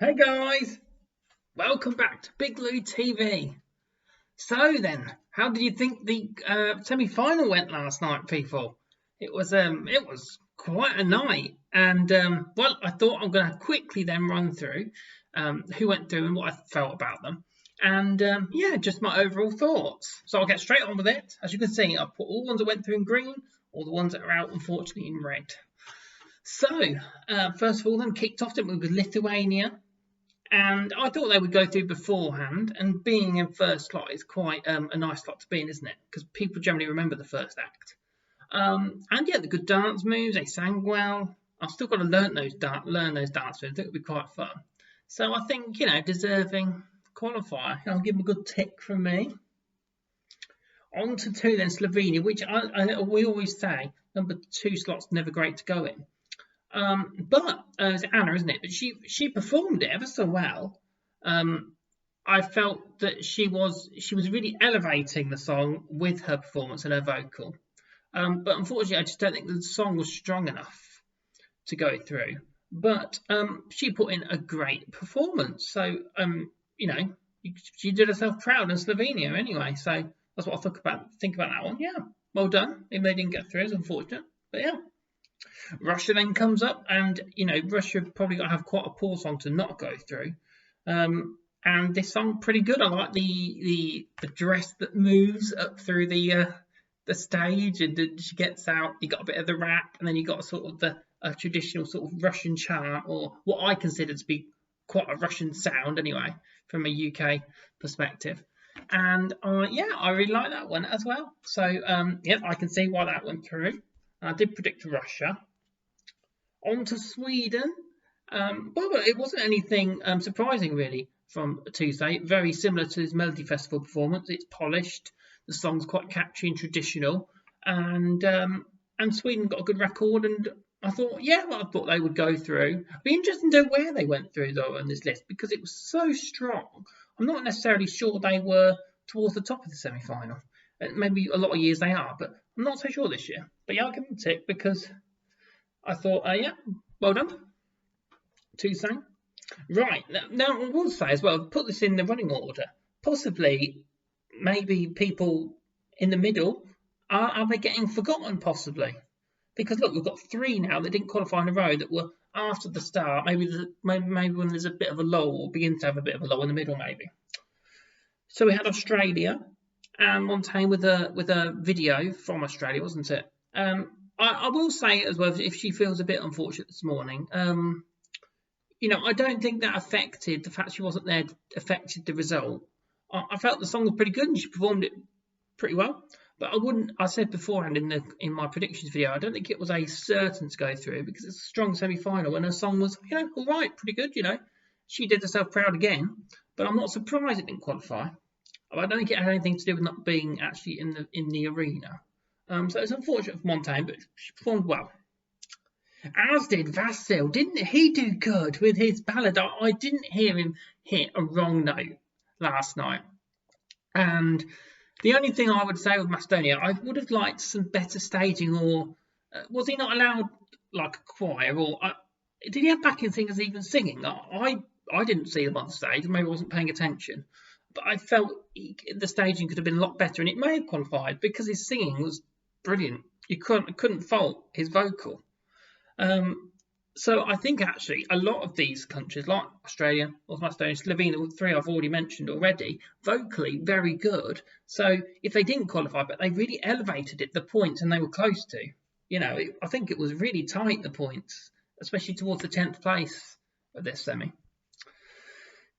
Hey guys, welcome back to Big Lou TV. So then, how did you think the semi-final went last night, people? It was quite a night, and well, I thought I'm going to quickly then run through who went through and what I felt about them, and yeah, just my overall thoughts. So I'll get straight on with it. As you can see, I put all the ones that went through in green, all the ones that are out, unfortunately, in red. So first of all, then kicked off with Lithuania. And I thought they would go through beforehand, and being in first slot is quite a nice slot to be in, isn't it? Because people generally remember the first act. And yeah, the good dance moves, they sang well. I've still got to learn those dance moves. I think it'll be quite fun. So I think, deserving qualifier. I'll give them a good tick from me. On to two then, Slovenia, which we always say number 2 slot's never great to go in. But it's Anna, isn't it? But she performed it ever so well. I felt that she was really elevating the song with her performance and her vocal. But unfortunately, I just don't think the song was strong enough to go through. But she put in a great performance. So she did herself proud in Slovenia anyway. So that's what I think about that one. Yeah, well done. Even though they didn't get through, it's unfortunate. But yeah. Russia then comes up, and Russia probably got to have quite a poor song to not go through. And this song pretty good. I like the dress that moves up through the stage, and then she gets out. You got a bit of the rap, and then you got sort of the traditional sort of Russian chant, or what I consider to be quite a Russian sound anyway, from a UK perspective. And yeah, I really like that one as well. So yeah, I can see why that went through. I did predict Russia. On to Sweden. Well, it wasn't anything surprising really from Tuesday. Very similar to his Melody Festival performance. It's polished. The song's quite catchy and traditional. And Sweden got a good record. And I thought, I thought they would go through. It'd be interesting to know where they went through though on this list, because it was so strong. I'm not necessarily sure they were towards the top of the semi-final. Maybe a lot of years they are, but I'm not so sure this year. But yeah, I'll give them a tick because I thought, yeah, well done. Tuesday. Right, now I will say as well, put this in the running order. Possibly, maybe people in the middle, are they getting forgotten possibly? Because look, we've got 3 now that didn't qualify in a row that were after the start. Maybe when there's a bit of a lull, or begins to have a bit of a lull in the middle maybe. So we had Australia. And Montaigne with a video from Australia, wasn't it? I will say as well, if she feels a bit unfortunate this morning, I don't think that affected the fact she wasn't there, affected the result. I felt the song was pretty good and she performed it pretty well. But I said beforehand in my predictions video, I don't think it was a certain to go through because it's a strong semi-final and her song was, all right, pretty good, She did herself proud again, but I'm not surprised it didn't qualify. I don't think it had anything to do with not being actually in the arena. So it's unfortunate for Montaigne, but she performed well. As did Vasil. Didn't he do good with his ballad? I didn't hear him hit a wrong note last night. And the only thing I would say with Macedonia, I would have liked some better staging, or was he not allowed like a choir, or did he have backing singers even singing? I didn't see them on the stage, maybe I wasn't paying attention. But I felt the staging could have been a lot better, and it may have qualified because his singing was brilliant. You couldn't fault his vocal. So I think actually a lot of these countries, like Australia, North Macedonia, Slovenia, the 3 I've already mentioned already, vocally very good. So if they didn't qualify, but they really elevated it, the points, and they were close to, I think it was really tight, the points, especially towards the 10th place of this semi.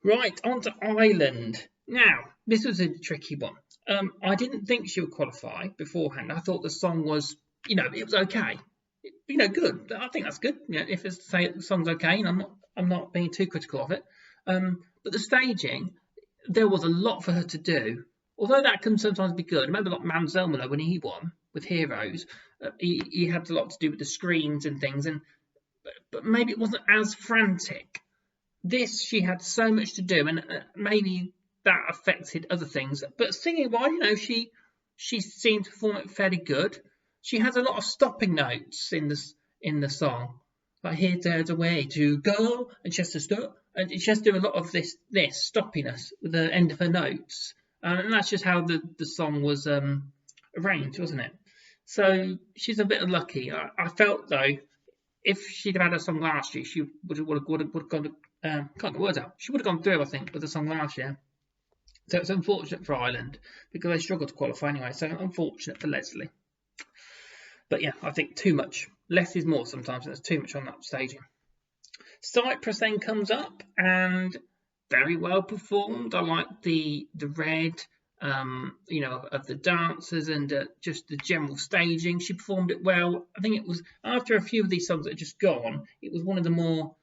Right, on to Ireland. Now, this was a tricky one. I didn't think she would qualify beforehand. I thought the song was, it was okay. Good. I think that's good. If it's to say the song's okay, and I'm not being too critical of it. But the staging, there was a lot for her to do. Although that can sometimes be good. I remember like Manzelmano when he won with Heroes, he had a lot to do with the screens and things, but maybe it wasn't as frantic. This, she had so much to do, and maybe that affected other things. But singing wise, she seemed to perform it fairly good. She has a lot of stopping notes in the song. like here's the way to go, and she has to stop, and she has to do a lot of this stoppiness with the end of her notes, and that's just how the song was arranged, wasn't it? So she's a bit unlucky. I felt though, if she'd have had a song last year, she would have gone. Can't get the words out. She would have gone through, I think, with the song last year. So it's unfortunate for Ireland because they struggled to qualify anyway. So unfortunate for Leslie. But yeah, I think too much. Less is more sometimes. There's too much on that staging. Cyprus then comes up and very well performed. I like the red, of the dancers and just the general staging. She performed it well. I think it was after a few of these songs that had just gone, it was one of the more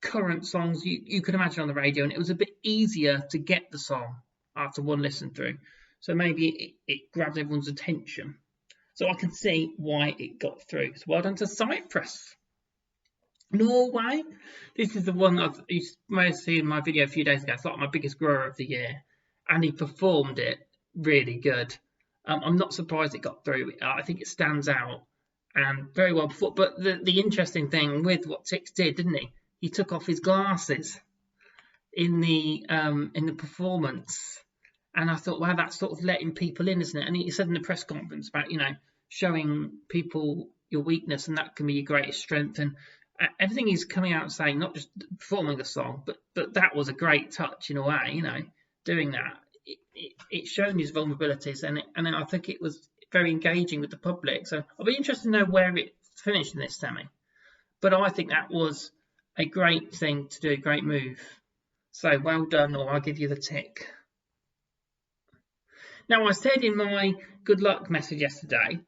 current songs you could imagine on the radio, and it was a bit easier to get the song after one listen through. So maybe it grabbed everyone's attention. So I can see why it got through. So well done to Cyprus. Norway, this is the one you may have seen in my video a few days ago. It's like my biggest grower of the year, and he performed it really good. I'm not surprised it got through. I think it stands out and very well performed. But the interesting thing with what Tix did, didn't he? He took off his glasses in the performance, and I thought, wow, that's sort of letting people in, isn't it? And he said in the press conference about showing people your weakness, and that can be your greatest strength. And everything he's coming out saying, not just performing the song, but that was a great touch in a way. Doing that, it showed his vulnerabilities, and I think it was very engaging with the public. So I'll be interested to know where it finished in this semi. But I think that was a great thing to do, a great move. So well done, or I'll give you the tick. Now, I said in my good luck message yesterday,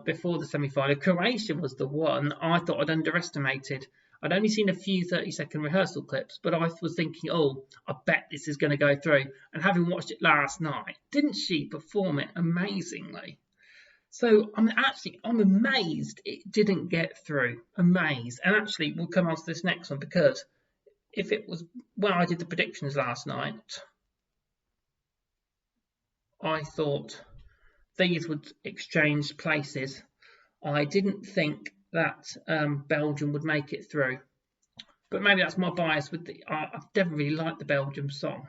before the semi-final, Croatia was the one I thought I'd underestimated. I'd only seen a few 30-second rehearsal clips, but I was thinking, oh, I bet this is going to go through. And having watched it last night, didn't she perform it amazingly? So I'm amazed it didn't get through. Amazed. And actually, we'll come on to this next one, because if it was when I did the predictions last night, I thought these would exchange places. I didn't think that Belgium would make it through. But maybe that's my bias with I definitely really like the Belgium song.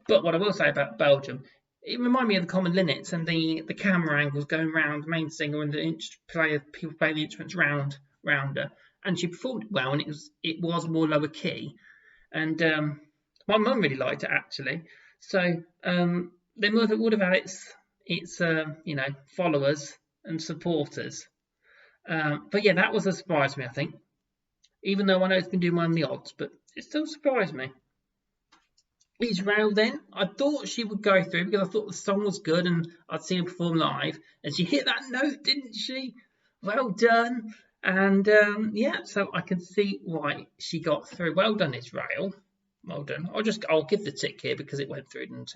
But what I will say about Belgium, it reminded me of the Common Linnets and the camera angles going round the main singer and the people playing the instruments round her. And she performed it well, and it was more lower key. And my mum really liked it, actually. So they would have had its followers and supporters. But yeah, that was a surprise to me, I think. Even though I know it's been doing well in the odds, but it still surprised me. Israel then, I thought she would go through because I thought the song was good and I'd seen her perform live. And she hit that note, didn't she? Well done. And yeah, so I can see why she got through. Well done, Israel. Well done. I'll give the tick here because it went through, didn't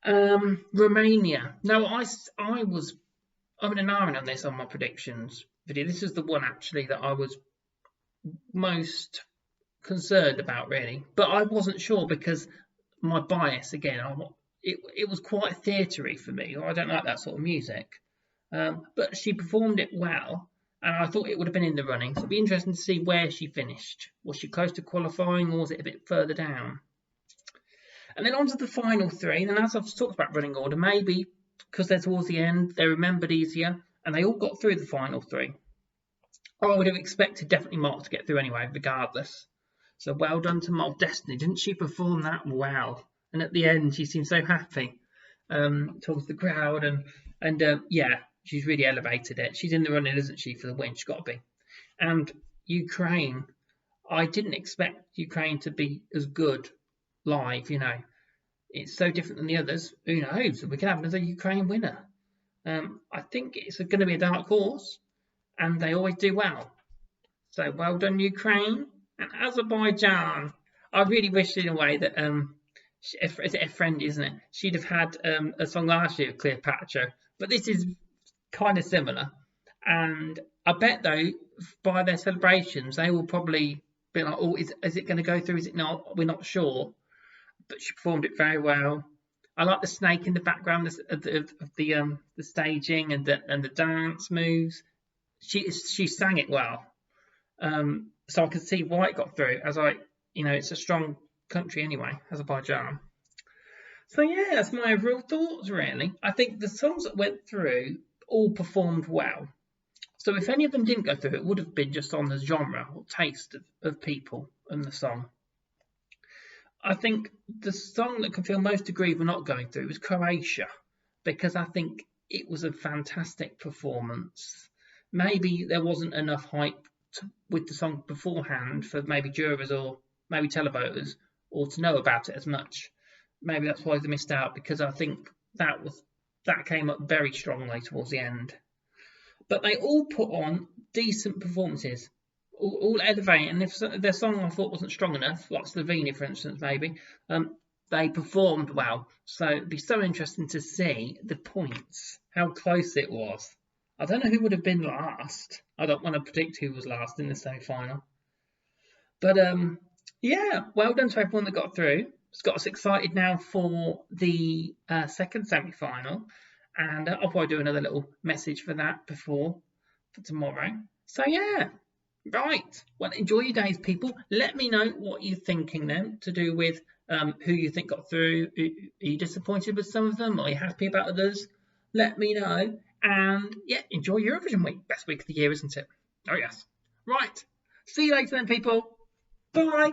it? Romania. Now, I was I'm an hour on this on my predictions video. This is the one actually that I was most concerned about, really, but I wasn't sure because my bias again. It was quite theatery for me. I don't like that sort of music, but she performed it well, and I thought it would have been in the running. So it'd be interesting to see where she finished. Was she close to qualifying, or was it a bit further down? And then on to the final three. And as I've talked about running order, maybe because they're towards the end, they're remembered easier, and they all got through the final three. I would have expected definitely Mark to get through anyway, regardless. So well done to Mark. Destiny, didn't she perform that well? And at the end, she seemed so happy towards the crowd, and yeah, she's really elevated it. She's in the running, isn't she, for the win? She's got to be. And Ukraine, I didn't expect Ukraine to be as good live. It's so different than the others. Who knows? We can have another Ukraine winner. I think it's going to be a dark horse, and they always do well. So well done, Ukraine. And Azerbaijan, I really wish in a way that it's a friend, isn't it? She'd have had a song last year, Cleopatra, but this is kind of similar. And I bet though, by their celebrations, they will probably be like, "Oh, is it going to go through? Is it not? We're not sure." But she performed it very well. I like the snake in the background of the staging and the dance moves. She sang it well. So I can see why it got through, as it's a strong country anyway, Azerbaijan. So yeah, that's my overall thoughts really. I think the songs that went through all performed well. So if any of them didn't go through, it would have been just on the genre or taste of people and the song. I think the song that can feel most aggrieved of not going through was Croatia, because I think it was a fantastic performance. Maybe there wasn't enough hype with the song beforehand for maybe jurors or maybe televoters or to know about it as much. Maybe that's why they missed out, because I think that came up very strongly towards the end. But they all put on decent performances, all elevating. And if their song I thought wasn't strong enough, like Slovenia, for instance, maybe, they performed well. So it'd be so interesting to see the points, how close it was. I don't know who would have been last. I don't want to predict who was last in the semi-final. But yeah, well done to everyone that got through. It's got us excited now for the second semi-final. And I'll probably do another little message for that for tomorrow. So yeah, right. Well, enjoy your days, people. Let me know what you're thinking then to do with who you think got through. Are you disappointed with some of them? Are you happy about others? Let me know. And yeah, enjoy Eurovision week. Best week of the year, isn't it? Oh yes. Right. See you later then, people. Bye.